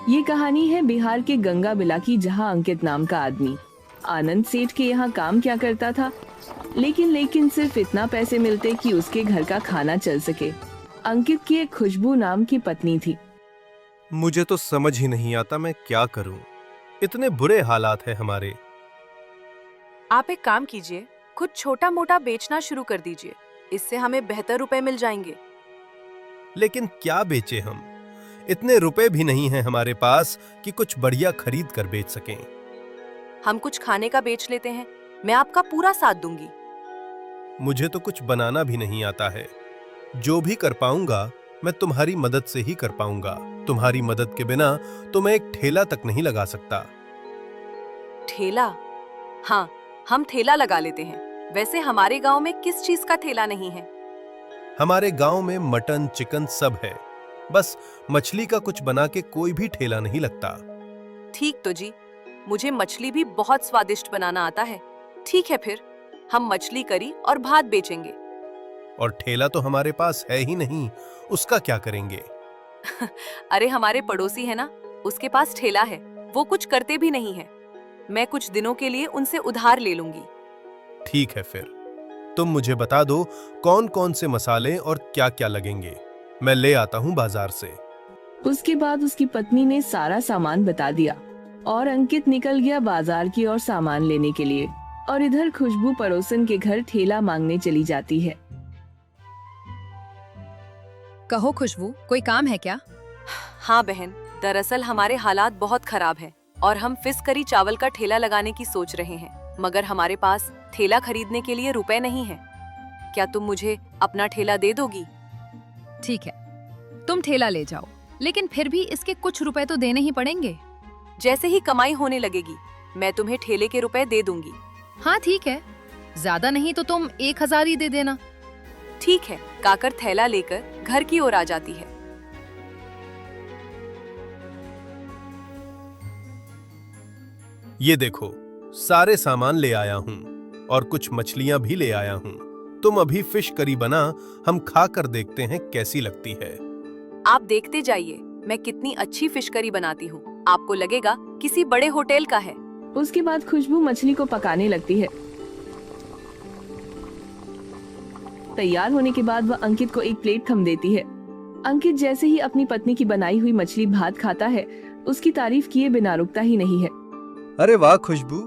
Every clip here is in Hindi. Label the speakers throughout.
Speaker 1: ये कहानी है बिहार के गंगा बिला की, जहाँ अंकित नाम का आदमी आनंद सेठ के यहाँ काम क्या करता था। लेकिन सिर्फ इतना पैसे मिलते कि उसके घर का खाना चल सके। अंकित की एक खुशबू नाम की पत्नी थी।
Speaker 2: मुझे तो समझ ही नहीं आता मैं क्या करूं। इतने बुरे हालात हैं हमारे।
Speaker 3: आप एक काम कीजिए, खुद छोटा मोटा बेचना शुरू कर दीजिए। इससे हमें बेहतर रुपए मिल जाएंगे।
Speaker 2: लेकिन क्या बेचे हम? इतने रुपए भी नहीं हैं हमारे पास कि कुछ बढ़िया खरीद कर बेच सकें।
Speaker 3: हम कुछ खाने का बेच लेते हैं, मैं आपका पूरा साथ दूंगी।
Speaker 2: मुझे तो कुछ बनाना भी नहीं आता है। जो भी कर पाऊंगा मैं तुम्हारी मदद से ही कर पाऊंगा। तुम्हारी मदद के बिना तो मैं एक ठेला तक नहीं लगा सकता।
Speaker 3: ठेला? हाँ, हम ठेला लगा लेते हैं। वैसे हमारे गांव में किस चीज का ठेला नहीं है?
Speaker 2: हमारे गांव में मटन चिकन सब है, बस मछली का कुछ बना के कोई भी ठेला नहीं लगता।
Speaker 3: ठीक तो जी, मुझे मछली भी बहुत स्वादिष्ट बनाना आता है। ठीक है, फिर हम मछली करी और भात बेचेंगे।
Speaker 2: और ठेला तो हमारे पास है ही नहीं, उसका क्या करेंगे?
Speaker 3: अरे हमारे पड़ोसी है ना, उसके पास ठेला है। वो कुछ करते भी नहीं है। मैं कुछ दिनों के लिए उनसे उधार ले लूंगी।
Speaker 2: ठीक है, फिर तुम मुझे बता दो कौन कौन से मसाले और क्या क्या लगेंगे। मैं ले आता हूँ बाजार से।
Speaker 1: उसके बाद उसकी पत्नी ने सारा सामान बता दिया और अंकित निकल गया बाजार की ओर सामान लेने के लिए। और इधर खुशबू पड़ोसन के घर ठेला मांगने चली जाती है।
Speaker 4: कहो खुशबू, कोई काम है क्या?
Speaker 3: हाँ बहन, दरअसल हमारे हालात बहुत खराब हैं और हम फिश करी चावल का ठेला लगाने की सोच रहे हैं, मगर हमारे पास ठेला खरीदने के लिए रुपए नहीं हैं। क्या तुम मुझे अपना ठेला दे दोगी?
Speaker 4: ठीक है, तुम ठेला ले जाओ, लेकिन फिर भी इसके कुछ रुपए तो देने ही पड़ेंगे।
Speaker 3: जैसे ही कमाई होने लगेगी मैं तुम्हें ठेले के रुपए दे दूंगी।
Speaker 4: हाँ ठीक है, ज्यादा नहीं तो तुम 1000 ही दे देना।
Speaker 3: ठीक है, काकर थैला लेकर घर की ओर आ जाती है।
Speaker 2: ये देखो, सारे सामान ले आया हूँ और कुछ मछलियां भी ले आया हूँ। तुम अभी फिश करी बना, हम खा कर देखते हैं कैसी लगती है।
Speaker 3: आप देखते जाइए मैं कितनी अच्छी फिश करी बनाती हूँ। आपको लगेगा किसी बड़े होटल का है।
Speaker 1: उसके बाद खुशबू मछली को पकाने लगती है। तैयार होने के बाद वह अंकित को एक प्लेट थम देती है। अंकित जैसे ही अपनी पत्नी की बनाई हुई मछली भात खाता है, उसकी तारीफ किए बिना रुकता ही नहीं है।
Speaker 2: अरे वाह खुशबू,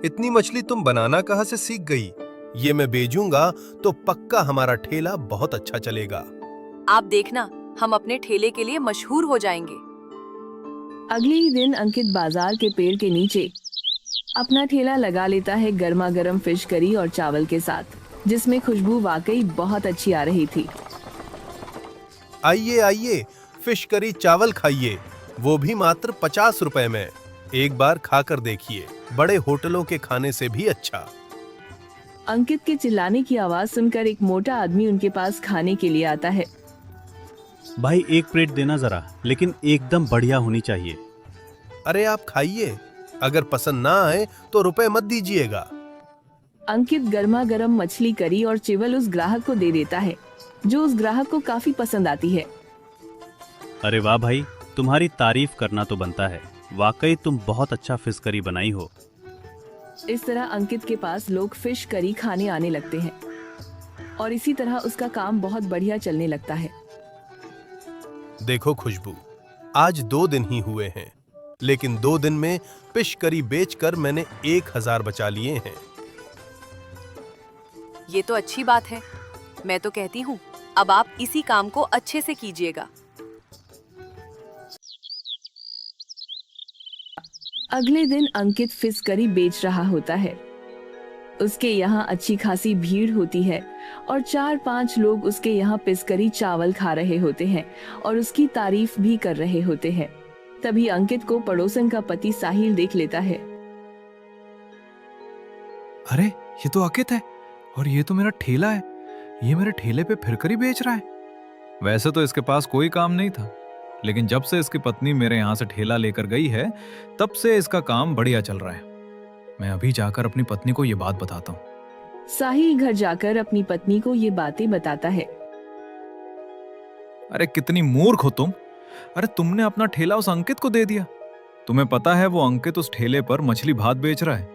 Speaker 2: इतनी मछली तुम बनाना कहाँ से सीख गई? ये मैं बेचूंगा तो पक्का हमारा ठेला बहुत अच्छा चलेगा।
Speaker 3: आप देखना, हम अपने ठेले के लिए मशहूर हो जाएंगे।
Speaker 1: अगले ही दिन अंकित बाजार के पेड़ के नीचे अपना ठेला लगा लेता है, गर्मा गर्म फिश करी और चावल के साथ, जिसमें खुशबू वाकई बहुत अच्छी आ रही थी।
Speaker 2: आइए आइए, फिश करी चावल खाइए, वो भी मात्र 50 रुपए में। एक बार खाकर देखिए, बड़े होटलों के खाने से भी अच्छा।
Speaker 1: अंकित के चिल्लाने की आवाज सुनकर एक मोटा आदमी उनके पास खाने के लिए आता है।
Speaker 5: भाई एक प्लेट देना जरा, लेकिन एकदम बढ़िया होनी चाहिए।
Speaker 2: अरे आप खाइए, अगर पसंद ना आए तो रुपए मत दीजिएगा।
Speaker 1: अंकित गर्मा गर्म मछली करी और चिवल उस ग्राहक को दे देता है, जो उस ग्राहक को काफी पसंद आती है।
Speaker 5: अरे वाह भाई, तुम्हारी तारीफ करना तो बनता है। वाकई तुम बहुत अच्छा फिश करी बनाई हो।
Speaker 1: इस तरह अंकित के पास लोग फिश करी खाने आने लगते हैं और इसी तरह उसका काम बहुत बढ़िया चलने लगता है।
Speaker 2: देखो खुशबू, आज 2 दिन ही हुए हैं, लेकिन 2 दिन में फिश करी बेचकर मैंने 1000 बचा लिए हैं।
Speaker 3: ये तो अच्छी बात है। मैं तो कहती हूँ अब आप इसी काम को अच्छे से कीजिएगा।
Speaker 1: अगले दिन अंकित फिश करी बेच रहा होता है। उसके यहाँ अच्छी खासी भीड़ होती है और 4-5 लोग उसके यहाँ फिश करी चावल खा रहे होते हैं और उसकी तारीफ भी कर रहे होते हैं। तभी अंकित को पड़ोसन का पति साहिल देख लेता है।
Speaker 6: अरे ये तो अंकित है और ये तो मेरा ठेला है। ये मेरे ठेले पे फिरकरी बेच रहा है। वैसे तो इसके पास कोई काम नहीं था, लेकिन जब से इसकी पत्नी मेरे यहाँ से ठेला लेकर गई है, तब से इसका काम बढ़िया चल रहा है। मैं अभी जाकर अपनी पत्नी को ये बात बताता हूँ।
Speaker 1: साहिल घर जाकर अपनी पत्नी को ये बातें बताता है।
Speaker 6: अरे कितनी मूर्ख हो तुम। अरे तुमने अपना ठेला उस अंकित को दे दिया। तुम्हें पता है वो अंकित उस ठेले पर मछली भात बेच रहा है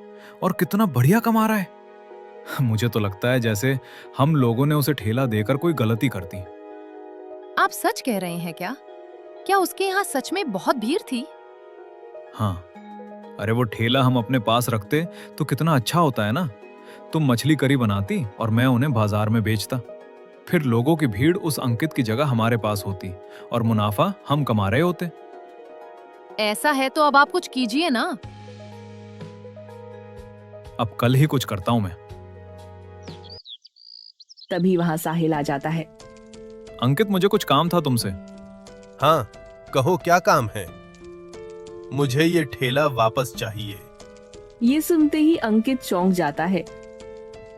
Speaker 6: और कितना बढ़िया कमा रहा है। मुझे तो लगता है जैसे हम लोगों ने उसे ठेला देकर कोई गलती कर दी।
Speaker 4: आप सच कह रहे हैं क्या? क्या उसके यहाँ सच में बहुत भीड़ थी?
Speaker 6: हाँ, अरे वो ठेला हम अपने पास रखते तो कितना अच्छा होता है ना। तुम मछली करी बनाती और मैं उन्हें बाजार में बेचता। फिर लोगों की भीड़ उस अंकित की जगह हमारे पास होती और मुनाफा हम कमा रहे होते।
Speaker 4: ऐसा है तो अब आप कुछ कीजिए ना।
Speaker 6: अब कल ही कुछ करता हूं मैं।
Speaker 1: तभी वहाँ साहिल आ जाता है।
Speaker 6: अंकित, मुझे कुछ काम था तुमसे।
Speaker 2: हाँ, कहो क्या काम है? मुझे ये ठेला वापस चाहिए।
Speaker 1: ये सुनते ही अंकित चौंक जाता है।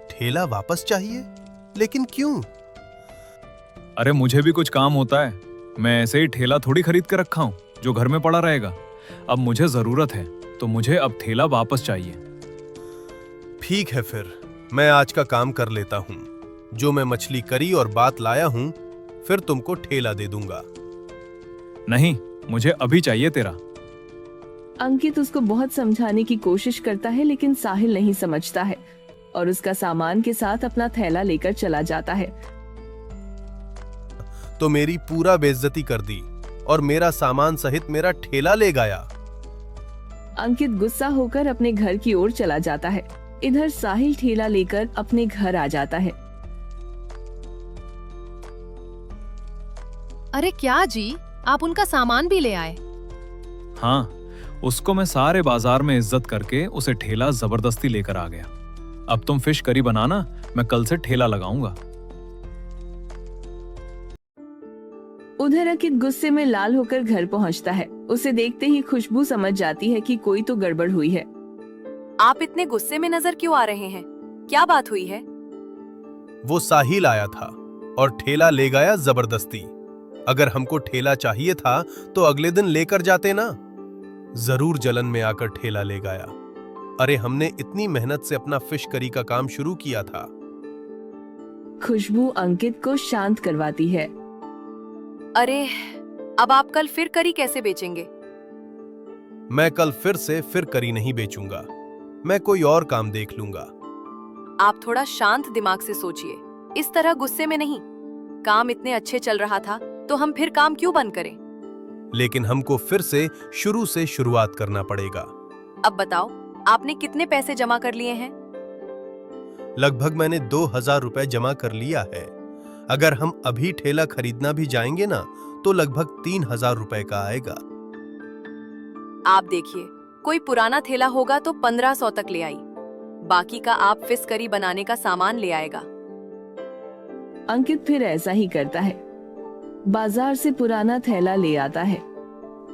Speaker 2: ठेला वापस चाहिए? लेकिन क्यों?
Speaker 6: अरे मुझे भी कुछ काम होता है। मैं ऐसे ही ठेला थोड़ी खरीद कर रखा हूं जो घर में पड़ा रहेगा। अब मुझे जरूरत है तो मुझे अब ठेला वापस चाहिए।
Speaker 2: ठीक है, फिर मैं आज का काम कर लेता हूँ। जो मैं मछली करी और बात लाया हूँ, फिर तुमको ठेला दे दूंगा।
Speaker 6: नहीं, मुझे अभी चाहिए तेरा।
Speaker 1: अंकित उसको बहुत समझाने की कोशिश करता है लेकिन साहिल नहीं समझता है और उसका सामान के साथ अपना थैला लेकर चला जाता है।
Speaker 2: तो मेरी पूरा बेइज्जती कर दी और मेरा सामान सहित मेरा ठेला ले गया।
Speaker 1: अंकित गुस्सा होकर अपने घर की ओर चला जाता है। इधर साहिल ठेला लेकर अपने घर आ जाता है।
Speaker 4: अरे क्या जी, आप उनका सामान भी ले आए?
Speaker 6: हाँ, उसको मैं सारे बाजार में इज्जत करके उसे ठेला जबरदस्ती लेकर आ गया। अब तुम फिश करी बनाना, मैं कल से ठेला लगाऊंगा।
Speaker 1: उधर अंकित गुस्से में लाल होकर घर पहुंचता है। उसे देखते ही खुशबू समझ जाती है कि कोई तो गड़बड़ हुई है।
Speaker 3: आप इतने गुस्से में नजर क्यों आ रहे हैं? क्या बात हुई है?
Speaker 2: वो साहिल आया था और ठेला ले गया जबरदस्ती। अगर हमको ठेला चाहिए था तो अगले दिन लेकर जाते ना। जरूर जलन में आकर ठेला ले गया। अरे हमने इतनी मेहनत से अपना फिश करी का काम शुरू किया था।
Speaker 1: खुशबू अंकित को शांत करवाती है।
Speaker 3: अरे, अब आप कल फिर करी कैसे बेचेंगे?
Speaker 2: मैं कल फिर करी नहीं बेचूंगा। मैं कोई और काम देख लूंगा।
Speaker 3: आप थोड़ा शांत दिमाग से सोचिए, इस तरह गुस्से में नहीं। काम इतने अच्छे चल रहा था तो हम फिर काम क्यों बंद करें?
Speaker 2: लेकिन हमको फिर से शुरुआत करना पड़ेगा।
Speaker 3: अब बताओ, आपने कितने पैसे जमा कर लिए हैं?
Speaker 2: लगभग मैंने 2000 रुपए जमा कर लिया है। अगर हम अभी ठेला खरीदना भी जाएंगे ना तो लगभग 3000 रुपए का आएगा।
Speaker 3: आप देखिए, कोई पुराना ठेला होगा तो 1500 तक ले आई। बाकी का आप फिश करी बनाने का सामान ले आएगा।
Speaker 1: अंकित फिर ऐसा ही करता है। बाजार से पुराना थैला ले आता है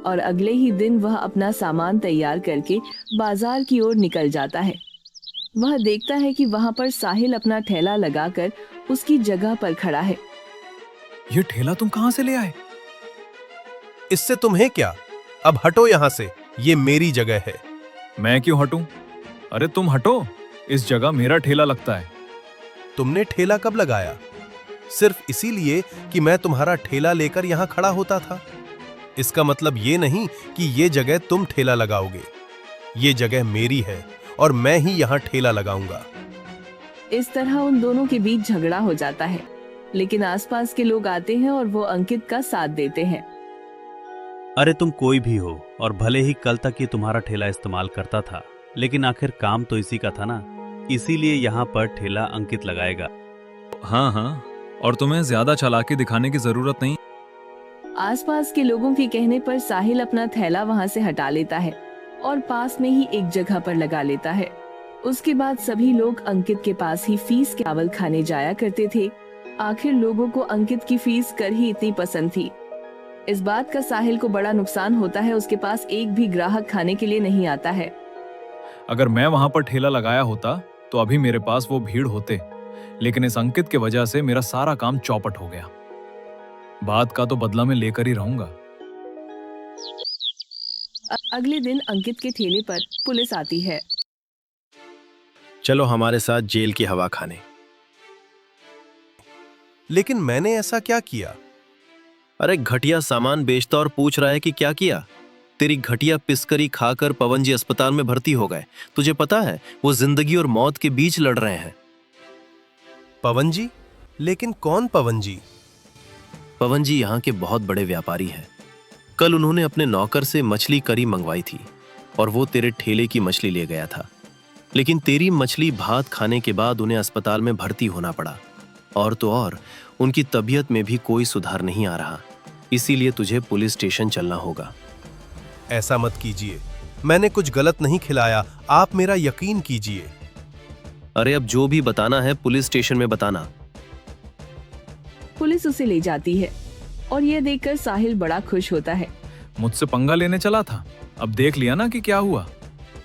Speaker 1: और अगले ही दिन वह अपना सामान तैयार करके बाजार की ओर निकल जाता है। वह देखता है कि वहाँ पर साहिल अपना ठेला लगाकर उसकी जगह पर खड़ा है।
Speaker 6: ये ठेला तुम कहां से ले आए?
Speaker 2: इससे तुम्हें क्या? अब हटो यहाँ से, ये मेरी जगह है।
Speaker 6: मैं क्यों हटूं? अरे तुम हटो, इस जगह मेरा ठेला लगता है।
Speaker 2: तुमने ठेला कब लगाया? सिर्फ इसीलिए कि मैं तुम्हारा ठेला लेकर यहाँ खड़ा होता था। इसका मतलब ये नहीं कि ये जगह तुम ठेला लगाओगे। ये जगह मेरी है और मैं ही यहाँ ठेला लगाऊंगा।
Speaker 1: इस तरह उन दोनों के बीच झगड़ा हो जाता है, लेकिन आसपास के लोग आते हैं और वो अंकित का साथ देते हैं।
Speaker 5: अरे तुम कोई भी हो और भले ही कल तक ये तुम्हारा ठेला इस्तेमाल करता था, लेकिन आखिर काम तो इसी का था ना, इसीलिए यहाँ पर ठेला अंकित लगाएगा।
Speaker 6: हाँ हाँ, और तुम्हें ज्यादा चालाकी दिखाने की जरूरत नहीं।
Speaker 1: आसपास के लोगों के कहने पर साहिल अपना थैला वहाँ से हटा लेता है और पास में ही एक जगह पर लगा लेता है। उसके बाद सभी लोग अंकित के पास ही फीस के चावल खाने जाया करते थे। आखिर लोगों को अंकित की फीस कर ही इतनी पसंद थी। इस बात का साहिल को बड़ा नुकसान होता है। उसके पास एक भी ग्राहक खाने के लिए नहीं आता है।
Speaker 6: अगर मैं वहां पर ठेला लगाया होता तो अभी मेरे पास वो भीड़ होते, लेकिन इस अंकित की वजह से मेरा सारा काम चौपट हो गया। बात का तो बदला मैं लेकर ही रहूंगा।
Speaker 1: अगले दिन अंकित के ठेले पर पुलिस आती है।
Speaker 7: चलो हमारे साथ जेल की हवा खाने।
Speaker 2: लेकिन मैंने ऐसा क्या किया?
Speaker 7: अरे घटिया सामान बेचता और पूछ रहा है कि क्या किया। तेरी घटिया पिस्करी खाकर पवन जी अस्पताल में भर्ती हो गए। तुझे पता है वो जिंदगी और मौत के बीच लड़ रहे हैं।
Speaker 2: पवन जी? लेकिन कौन पवन जी?
Speaker 7: पवन जी यहाँ के बहुत बड़े व्यापारी हैं। कल उन्होंने अपने नौकर से मछली करी मंगवाई थी और वो तेरे ठेले की मछली ले गया था, लेकिन तेरी मछली भात खाने के बाद उन्हें अस्पताल में भर्ती होना पड़ा। और तो और उनकी तबीयत में भी कोई सुधार नहीं आ रहा, इसीलिए तुझे पुलिस स्टेशन चलना होगा।
Speaker 2: ऐसा मत कीजिए, मैंने कुछ गलत नहीं खिलाया, आप मेरा यकीन कीजिए।
Speaker 7: अरे अब जो भी बताना है पुलिस स्टेशन में बताना।
Speaker 1: पुलिस उसे ले जाती है और यह देखकर साहिल बड़ा खुश होता है।
Speaker 6: मुझसे पंगा लेने चला था, अब देख लिया ना कि क्या हुआ।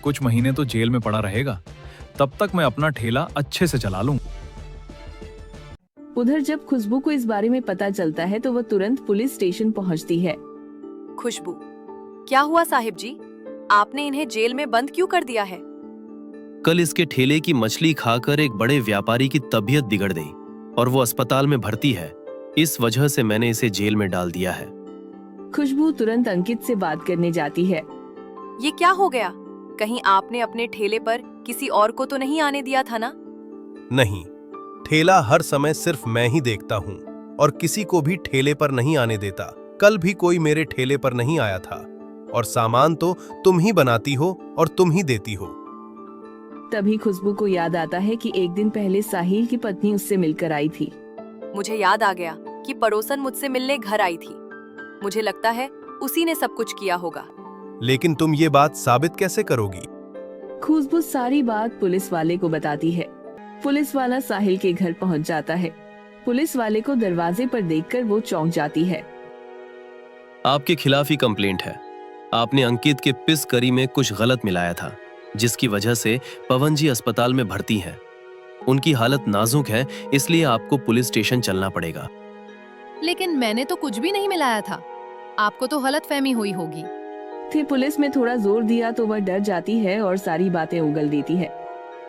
Speaker 6: कुछ महीने तो जेल में पड़ा रहेगा, तब तक मैं अपना ठेला अच्छे से चला लूं।
Speaker 1: उधर जब खुशबू को इस बारे में पता चलता है तो वह तुरंत पुलिस स्टेशन पहुंचती है।
Speaker 3: खुशबू, क्या हुआ साहिब जी? आपने इन्हें जेल में बंद क्यों कर दिया है?
Speaker 7: कल इसके ठेले की मछली खाकर एक बड़े व्यापारी की तबीयत बिगड़ गई और वो अस्पताल में भर्ती है। इस वजह से मैंने इसे जेल में डाल दिया है।
Speaker 1: खुशबू तुरंत अंकित से बात करने जाती है।
Speaker 3: ये क्या हो गया? कहीं आपने अपने ठेले पर किसी और को तो नहीं आने दिया था ना?
Speaker 2: नहीं, ठेला हर समय सिर्फ मैं ही देखता हूँ और किसी को भी ठेले पर नहीं आने देता। कल भी कोई मेरे ठेले पर नहीं आया था और सामान तो तुम ही बनाती हो और तुम ही देती हो।
Speaker 1: तभी खुशबू को याद आता है कि एक दिन पहले साहिल की पत्नी उससे मिलकर आई थी।
Speaker 3: मुझे याद आ गया कि पड़ोसन मुझसे मिलने घर आई थी। मुझे लगता है उसी ने सब कुछ किया होगा।
Speaker 2: लेकिन तुम ये बात साबित कैसे करोगी?
Speaker 1: खुशबू सारी बात पुलिस वाले को बताती है। पुलिस वाला साहिल के घर पहुंच जाता है। पुलिस वाले को दरवाजे पर देखकर वो चौंक जाती है।
Speaker 7: आपके खिलाफ ही कंप्लेंट है। आपने अंकित के पिस करी में कुछ गलत मिलाया था, जिसकी वजह से पवन जी अस्पताल में भर्ती हैं। उनकी हालत नाजुक है, इसलिए आपको पुलिस स्टेशन चलना पड़ेगा।
Speaker 4: लेकिन मैंने तो कुछ भी नहीं मिलाया था। आपको तो गलतफहमी हुई होगी।
Speaker 1: फिर पुलिस में थोड़ा जोर दिया तो वह डर जाती है और सारी बातें उगल देती है।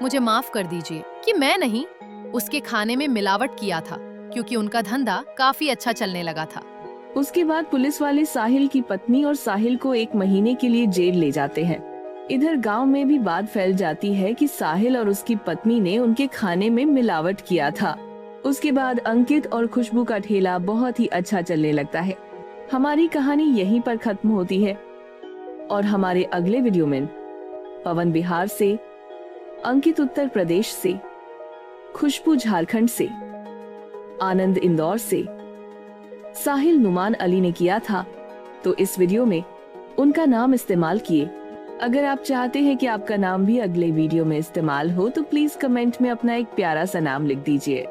Speaker 4: मुझे माफ कर दीजिए कि मैं नहीं, उसके खाने में मिलावट किया था, क्योंकि उनका धंधा काफी अच्छा चलने लगा था।
Speaker 1: उसके बाद पुलिस वाले साहिल की पत्नी और साहिल को 1 महीने के लिए जेल ले जाते हैं। इधर गांव में भी बात फैल जाती है कि साहिल और उसकी पत्नी ने उनके खाने में मिलावट किया था। उसके बाद अंकित और खुशबू का ठेला बहुत ही अच्छा चलने लगता है। हमारी कहानी यहीं पर खत्म होती है और हमारे अगले वीडियो में पवन बिहार से, अंकित उत्तर प्रदेश से, खुशबू झारखंड से, आनंद इंदौर से, साहिल नुमान अली ने किया था, तो इस वीडियो में उनका नाम इस्तेमाल किए। अगर आप चाहते हैं कि आपका नाम भी अगले वीडियो में इस्तेमाल हो तो प्लीज कमेंट में अपना एक प्यारा सा नाम लिख दीजिए।